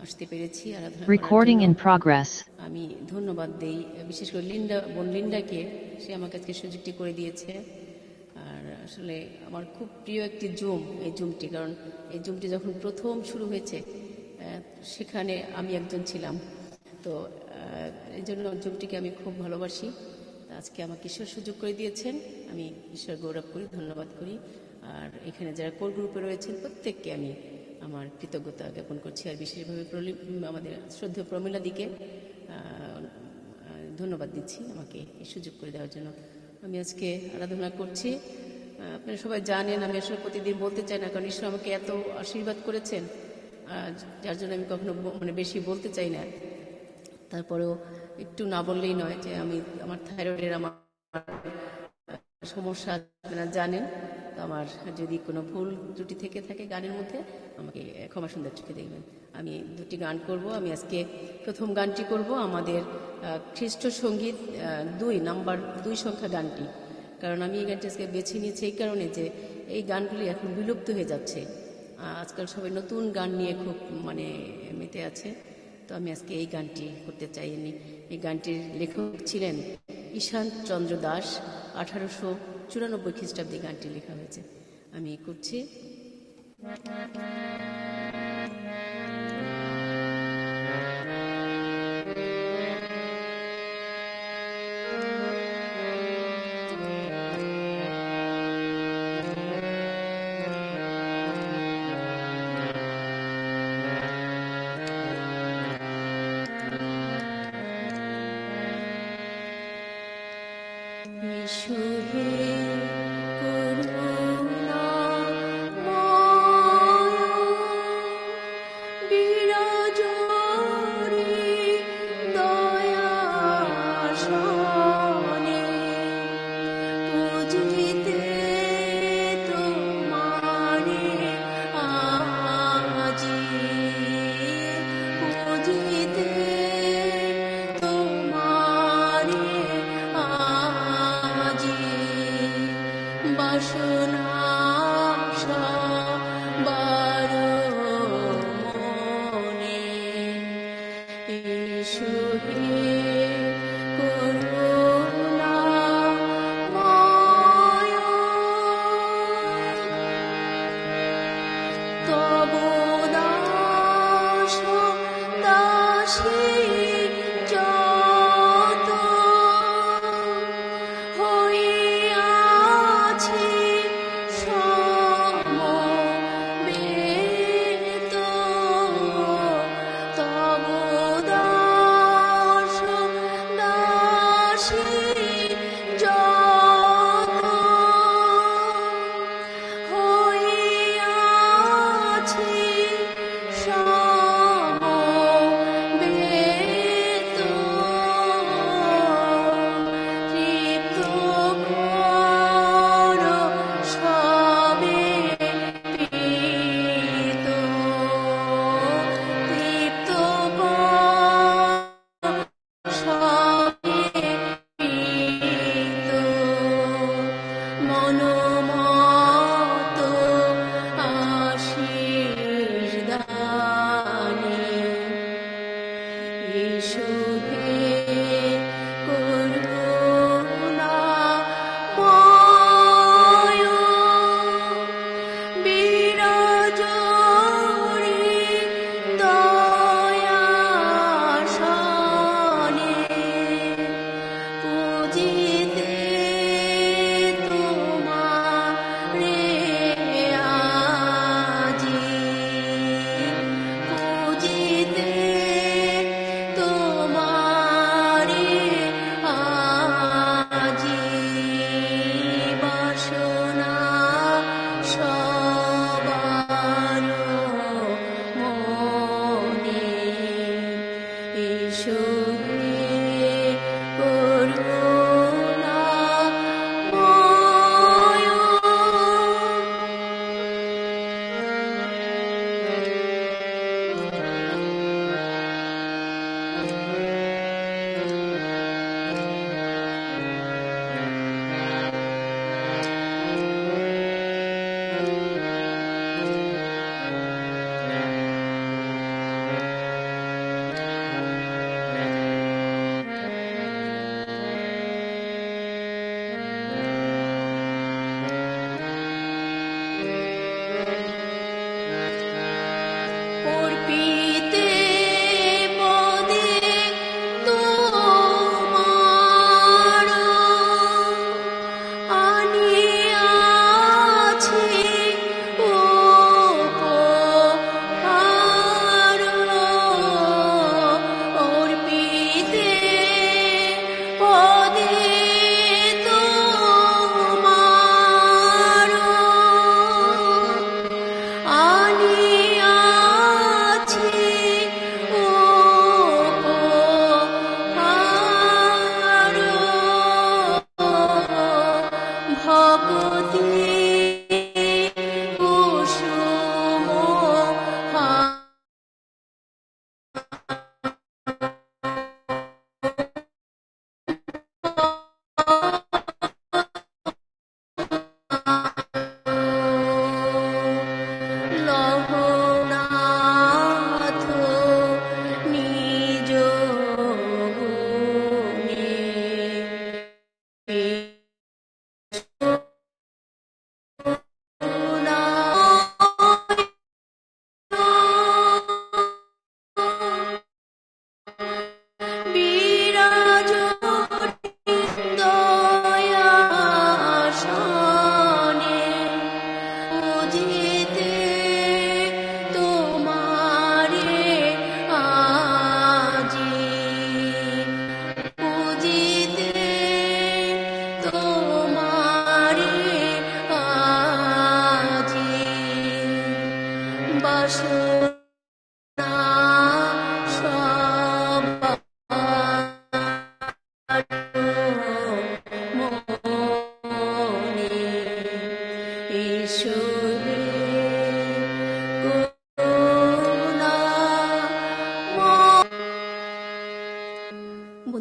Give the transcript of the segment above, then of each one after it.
আসতে পেরেছি আরাধনা করার Recording জন্য। in progress. আমি ধন্যবাদ দেই বিশেষ করে বোন লিন্ডাকে, সে আমাকে আজকে সুযোগটি করে দিয়েছে। আর আসলে আমার খুব প্রিয় একটি জুম এই জুমটি, কারণ এই জুমটি যখন প্রথম শুরু হয়েছে সেখানে আমি একজন ছিলাম। তো এই জন্য জুমটিকে আমি খুব ভালোবাসি। আজকে আমাকে ঈশ্বর সুযোগ করে দিয়েছেন, আমি ঈশ্বর গৌরব করি, ধন্যবাদ করি। আর এখানে যারা কোর গ্রুপে রয়েছেন প্রত্যেককে আমি আমার কৃতজ্ঞতা জ্ঞাপন করছি। আর বিশেষভাবে আমাদের শ্রদ্ধেয় প্রমীলা দিকে ধন্যবাদ দিচ্ছি আমাকে এই সুযোগ করে দেওয়ার জন্য। আমি আজকে আরাধনা করছি। আপনারা সবাই জানেন আমি আসলে প্রতিদিন বলতে চাই না, কারণ ঈশ্বর আমাকে এত আশীর্বাদ করেছেন যার জন্য আমি কখনো বেশি বলতে চাই না। তারপরেও একটু না বললেই নয় যে আমি আমার থাইরয়েডের আমার সমস্যা আপনারা জানেন। তো আমার যদি কোনো ভুল ত্রুটি থেকে থাকে গানের মধ্যে আমাকে ক্ষমা সুন্দর চোখে দেখবেন। আমি দুটি গান করব। আমি আজকে প্রথম গানটি করব আমাদের খ্রিস্ট সঙ্গীত 2 সংখ্যা গানটি। কারণ আমি এই গানটি আজকে বেছে নিয়েছি এই কারণে যে এই গানগুলি এখন বিলুপ্ত হয়ে যাচ্ছে। আজকাল সবাই নতুন গান নিয়ে খুব মেতে আছে। তো আমি আজকে এই গানটি করতে চাইনি। এই গানটির লেখক ছিলেন ঈশান চন্দ্র দাস। 1894 খ্রিস্টাব্দে গানটি লেখা হয়েছে। আমি করছি।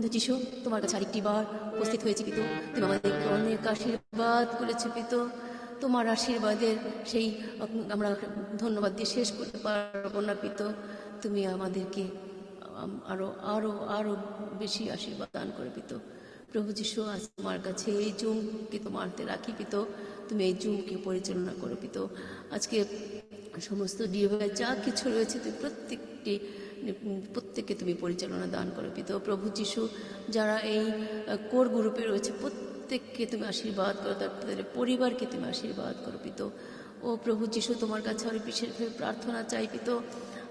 বন্ধু যিশু, তোমার কাছে আরেকটি বার উপস্থিত হয়েছি পিতো। তুমি আমাদেরকে অনেক আশীর্বাদ করেছো পিতো। তোমার আশীর্বাদের সেই আমরা ধন্যবাদ দিয়ে শেষ করতে পারবো না পিতো। তুমি আমাদেরকে আরো আরো আরো বেশি আশীর্বাদ দান করে পিতো। প্রভু যিশু, আজ তোমার কাছে এই জুমকে তোমারতে রাখি পিতো। তুমি এই জুমকে পরিচালনা করো পিতো। আজকে সমস্ত ডিভাইস যা কিছু রয়েছে তুমি প্রত্যেককে তুমি পরিচালনা দান করো পিতো। প্রভু যিশু, যারা এই কোর গ্রুপে রয়েছে প্রত্যেককে তুমি আশীর্বাদ করো, তাদের পরিবারকে তুমি আশীর্বাদ করো পিতো। ও প্রভু যিশু, তোমার কাছে আরো বিশেষভাবে প্রার্থনা চাই পিতো।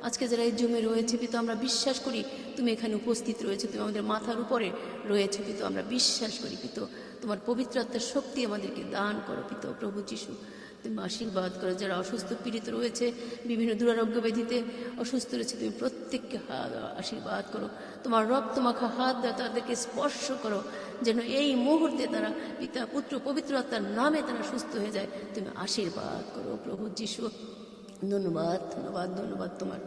আজকে যারা এই জমে রয়েছে পিতো, আমরা বিশ্বাস করি তুমি এখানে উপস্থিত রয়েছে, তুমি আমাদের মাথার উপরে রয়েছে পিতো। আমরা বিশ্বাস করি পিতো, তোমার পবিত্র আত্মার শক্তি আমাদেরকে দান করো পিতো। প্রভু যিশু, তুমি আশীর্বাদ করো। যারা অসুস্থ পীড়িত রয়েছে, বিভিন্ন দুরারোগ্য ব্যাধিতে অসুস্থ রয়েছে, তুমি প্রত্যেককে আশীর্বাদ করো। তোমার রক্ত মাখা হাত দ্বারা তাদেরকে স্পর্শ করো, যেন এই মুহূর্তে তারা পিতা পুত্র পবিত্র আত্মার নামে তারা সুস্থ হয়ে যায়। তুমি আশীর্বাদ করো প্রভু যিশু। ধন্যবাদ ধন্যবাদ ধন্যবাদ তোমার।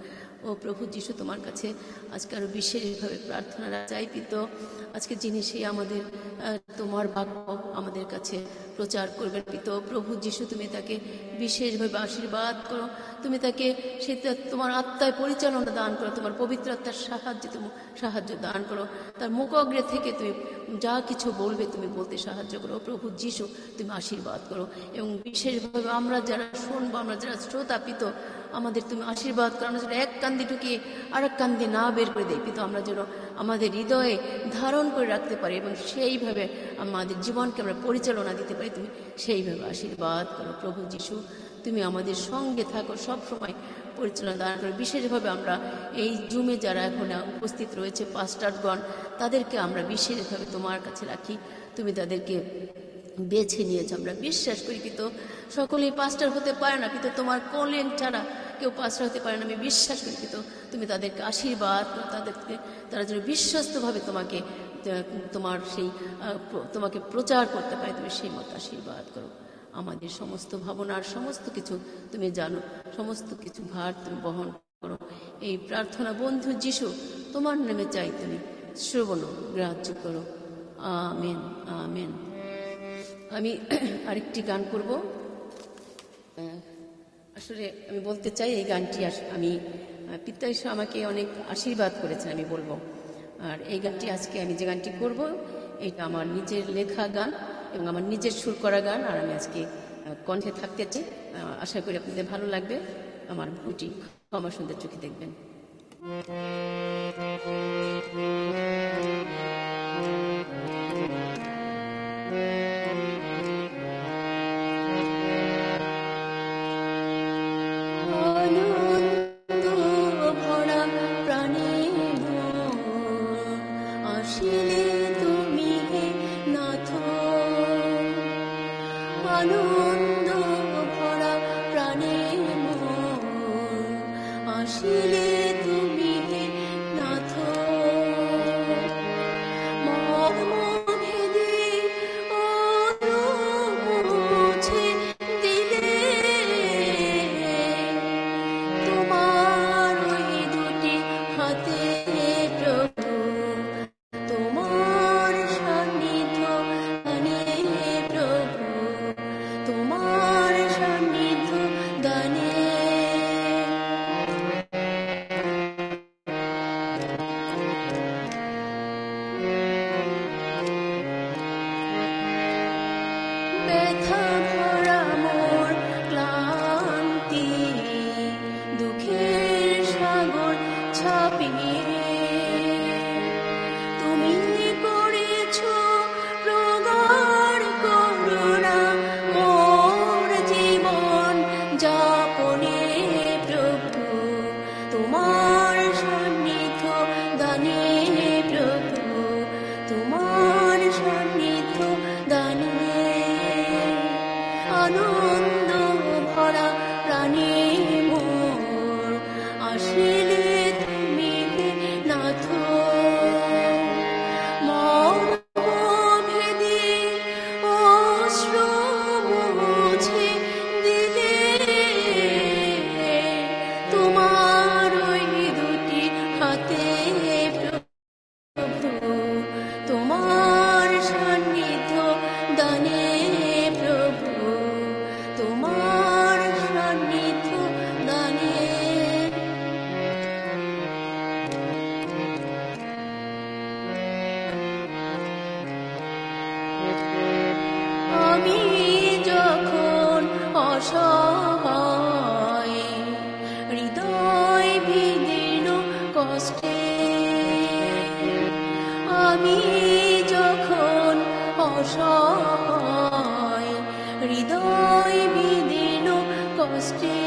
ও প্রভু যিশু, তোমার কাছে আজকে আরো বিশেষভাবে প্রার্থনা চাই পিতো। আজকে যিনি সেই আমাদের তোমার বাক্য আমাদের কাছে প্রচার করবেন পিতো। প্রভু যিশু, তুমি তাকে বিশেষভাবে আশীর্বাদ করো। তুমি তাকে সে তোমার আত্মায় পরিচালনা দান করো, তোমার পবিত্র আত্মার সাহায্য দান করো। তার মুখ অগ্রে থেকে তুমি যা কিছু বলবে তুমি বলতে সাহায্য করো। প্রভু যিশু, তুমি আশীর্বাদ করো। এবং বিশেষভাবে আমরা যারা শুনবো, আমরা যারা শ্রোতা পিতো, আমাদের তুমি আশীর্বাদ করো। আমরা যেন এক কান্দে ঢুকিয়ে আর এক কান্দে না বের করে দেয় পিতো, আমরা যেন আমাদের হৃদয়ে ধারণ করে রাখতে পারি এবং সেইভাবে আমাদের জীবনকে আমরা পরিচালনা দিতে পারি। তুমি সেইভাবে আশীর্বাদ করো। প্রভু যিশু, তুমি আমাদের সঙ্গে থাকো, সব সময় পরিচালনা দান করো। বিশেষভাবে আমরা এই জুমে যারা এখন উপস্থিত রয়েছে পাস্টারগণ, তাদেরকে আমরা বিশেষভাবে তোমার কাছে রাখি। তুমি তাদেরকে বেছে নিয়েছ, আমরা বিশ্বাস করি পিতো। সকলেই পাস্টার হতে পারে না পিতো, তোমার কলেন ছাড়া কেউ পাস্টার হতে পারে না। আমি বিশ্বাস করি পিতো, তুমি তাদেরকে আশীর্বাদ করো, তারা যেন বিশ্বস্তভাবে তোমাকে প্রচার করতে পারে। তুমি সেই মতো আশীর্বাদ করো। আমাদের সমস্ত ভাবনার সমস্ত কিছু তুমি জানো, সমস্ত কিছু ভার তুমি বহন করো। এই প্রার্থনা বন্ধু যিশু তোমার নামে চাই, তুমি শ্রবণ গ্রাহ্য করো। Amen amen. আমি আরেকটি গান করব। আসলে আমি বলতে চাই এই গানটি আমি পিতা ঈশ্বর আমাকে অনেক আশীর্বাদ করেছেন, আমি বলবো। আর এই গানটি আজকে আমি যে গানটি করব, এটা আমার নিজের লেখা গান এবং আমার নিজের সুর করা গান। আর আমি আজকে কণ্ঠে থাকতে চাই। আশা করি আপনাদের ভালো লাগবে। আমার ভুলটি ক্ষমা সুন্দর চোখে দেখবেন। আনন্দ ভরা প্রাণে আসিলে তুমি নাথ, মনে মুছে দিলে তোমার ওই দুটি হাতে প্রভু, তোমার সান্নিধ্য দানে প্রভু, তোমার সান্নিধ্য দানে। ব্যথা ভরা মোর ক্লান্তি দুঃখের সাগর ছাপিয়ে কষ্টে আমি যখন অসহায় হৃদয় বিদীর্ণ কষ্টে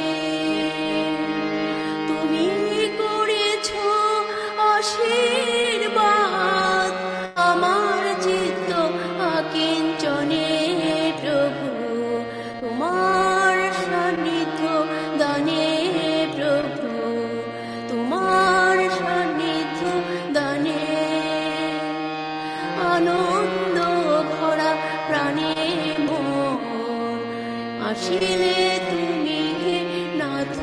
তুমি করেছ আশীর্বাদ আমার চিত্ত আকিঞ্চনে প্রভু তোমার সান্নিধ্য দানে প্রভু তোমার সান্নিধ্য দানে আনন্দ ভরা প্রাণে মোর আসিলে তুমি হে নাথ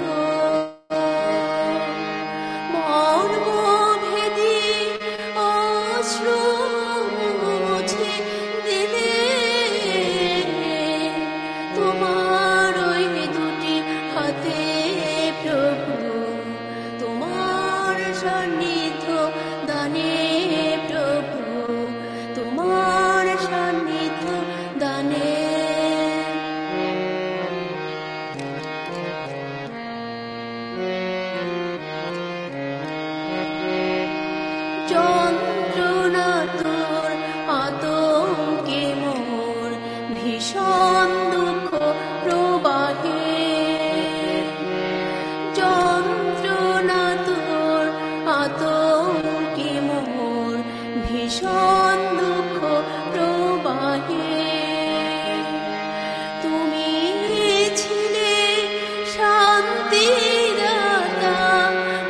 মর্মভেদী অশ্রু মুছে দিলে তোমার ওই দুটি হাতে প্রভু তোমার সান্নিধ্য দানে প্রভু তোমার সান্নিধ্য দানে যন্ত্রণা তোর আতঙ্কে মোর ভীষণ দুঃখ প্রবাহে যন্ত্রণা তোর আতঙ্কে মোর ভীষণ দুঃখ প্রবাহে তুমি ছিলে শান্তিদাতা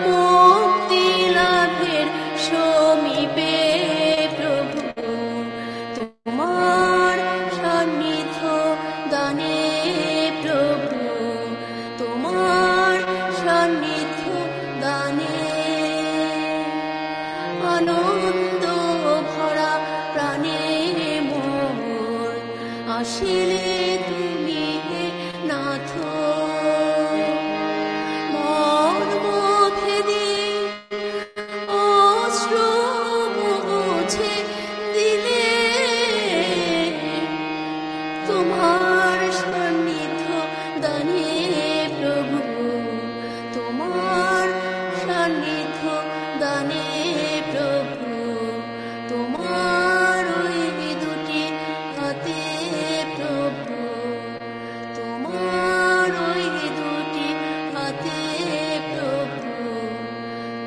মুক্তি লাভের সমীপে প্রভু তোমার সান্নিধ্য দানে প্রভু তোমার সান্নিধ্য দানে আনন্দ ভরা প্রাণে মোর আসিলে তুমি হে নাথ মর্মভেদী অশ্রু মুছে দিলে তোমার সান্নিধ্য দানে প্রভু তোমার সান্নিধ্য দানে প্রভু তোমার ওই দুটি হাতে প্রভু তোমার ওই দুটি হাতে প্রভু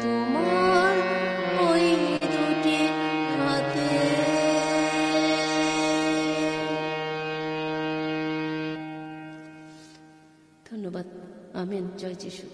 তোমার ওই দুটি হাতে ধন্যবাদ। আমেন। জয় যিশু।